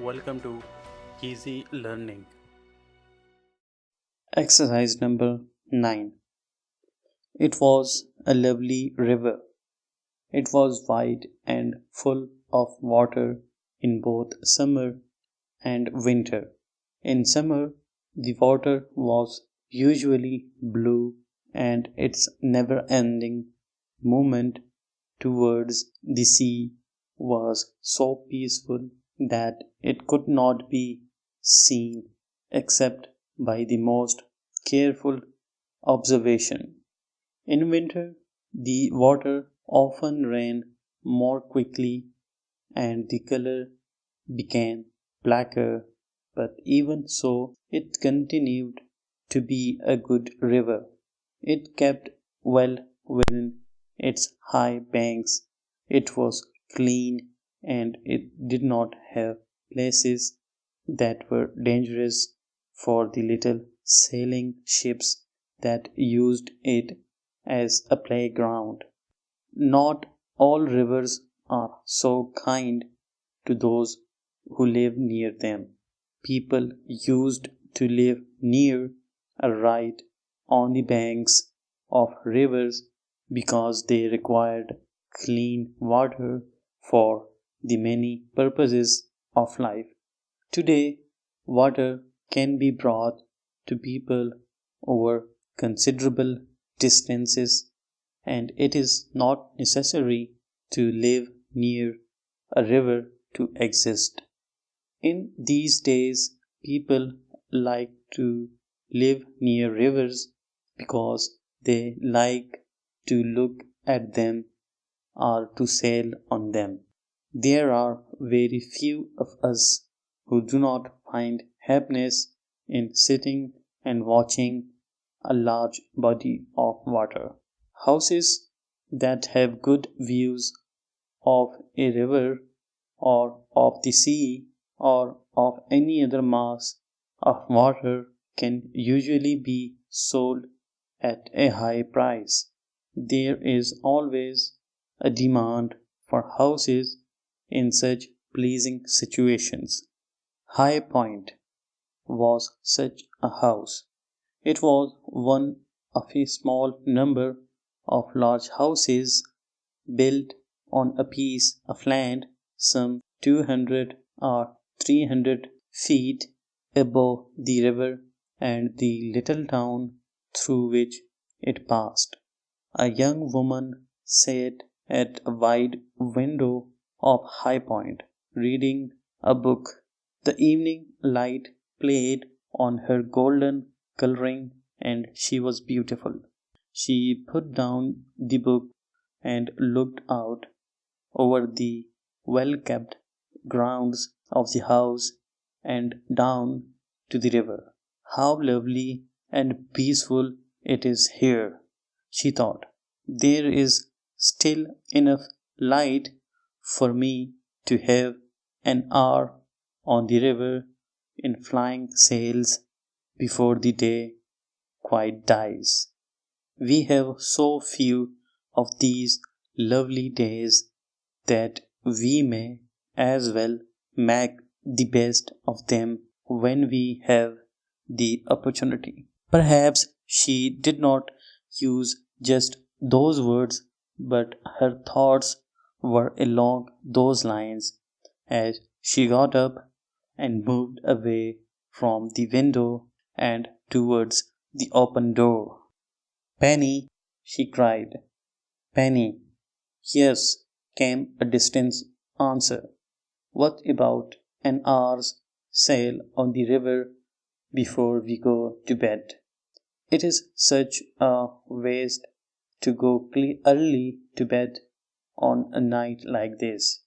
Welcome to Easy Learning. Exercise number 9. It was a lovely river. It was wide and full of water in both summer and winter. In summer, the water was usually blue, and its never ending movement towards the sea was so peaceful that it could not be seen except by the most careful observation. In winter, the water often ran more quickly and the color became blacker, but even so, it continued to be a good river. It kept well within its high banks, it was clean, and it did not have places that were dangerous for the little sailing ships that used it as a playground. Not all rivers are so kind to those who live near them. People used to live near or right on the banks of rivers because they required clean water for the many purposes of life. Today, water can be brought to people over considerable distances, and it is not necessary to live near a river to exist. In these days, people like to live near rivers because they like to look at them or to sail on them. There are very few of us who do not find happiness in sitting and watching a large body of water. Houses that have good views of a river or of the sea or of any other mass of water can usually be sold at a high price. There is always a demand for houses in such pleasing situations. High Point was such a house. It was one of a small number of large houses built on a piece of land some 200 or 300 feet above the river and the little town through which it passed. A young woman sat at a wide window of High Point, reading a book. The evening light played on her golden coloring, and she was beautiful. She put down the book and looked out over the well kept grounds of the house and down to the river. How lovely and peaceful it is here, she thought. There is still enough light for me to have an hour on the river in flying sails before the day quite dies. We have so few of these lovely days that we may as well make the best of them when we have the opportunity. Perhaps she did not use just those words, but her thoughts were along those lines as she got up and moved away from the window and towards the open door. "Penny!" she cried. "Penny!" "Yes," came a distant answer. "What about an hour's sail on the river before we go to bed? It is such a waste to go early to bed on a night like this."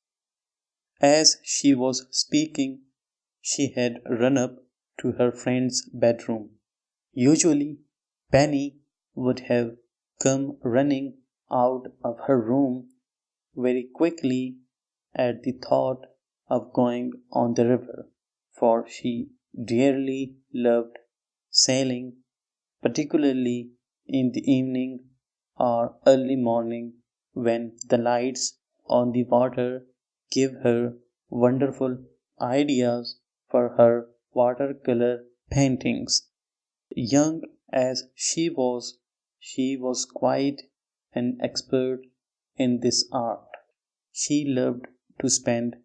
As she was speaking, she had run up to her friend's bedroom. Usually, Penny would have come running out of her room very quickly at the thought of going on the river, for she dearly loved sailing, particularly in the evening or early morning when the lights on the water give her wonderful ideas for her watercolor paintings. Young as she was quite an expert in this art. She loved to spend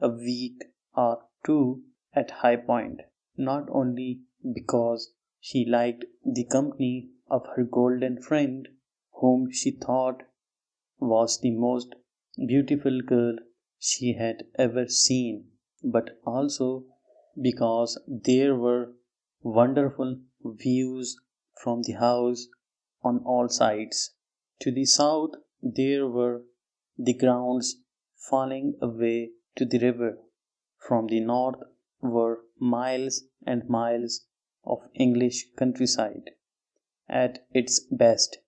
a week or two at High Point, not only because she liked the company of her golden friend, whom she thought was the most beautiful girl she had ever seen, but also because there were wonderful views from the house on all sides. To the south, there were the grounds falling away to the river. From the north were miles and miles of English countryside at its best.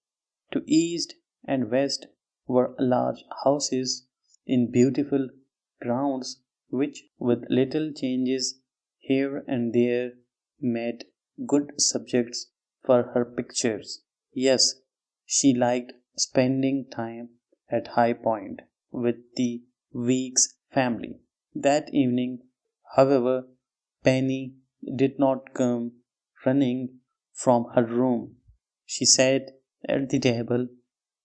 To east and west were large houses in beautiful grounds which, with little changes here and there, made good subjects for her pictures. Yes, she liked spending time at High Point with the Weeks family. That evening, however, Penny did not come running from her room. She sat at the table,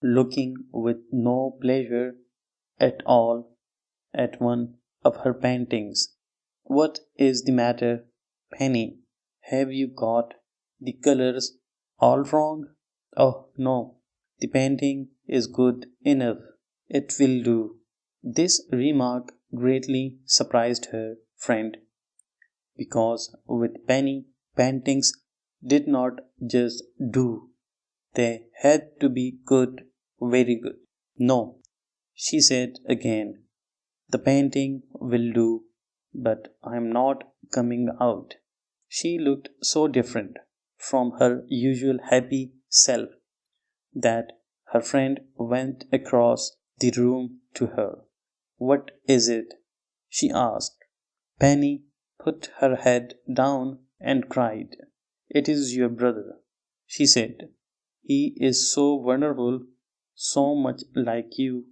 looking with no pleasure at all at one of her paintings. What is the matter, Penny? Have you got the colors all wrong? Oh, no, the painting is good enough. It will do. This remark greatly surprised her friend because with Penny, paintings did not just do, they had to be good, very good. No, she said again, the painting will do, but I'm not coming out. She looked so different from her usual happy self that her friend went across the room to her. What is it? She asked. Penny put her head down and cried. It is your brother, she said. He is so wonderful, so much like you,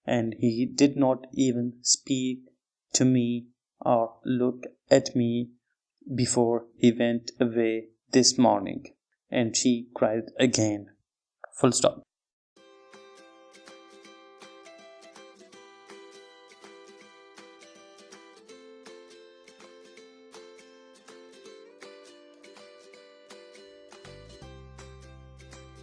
and he did not even speak to me or look at me before he went away this morning. And she cried again. Full stop.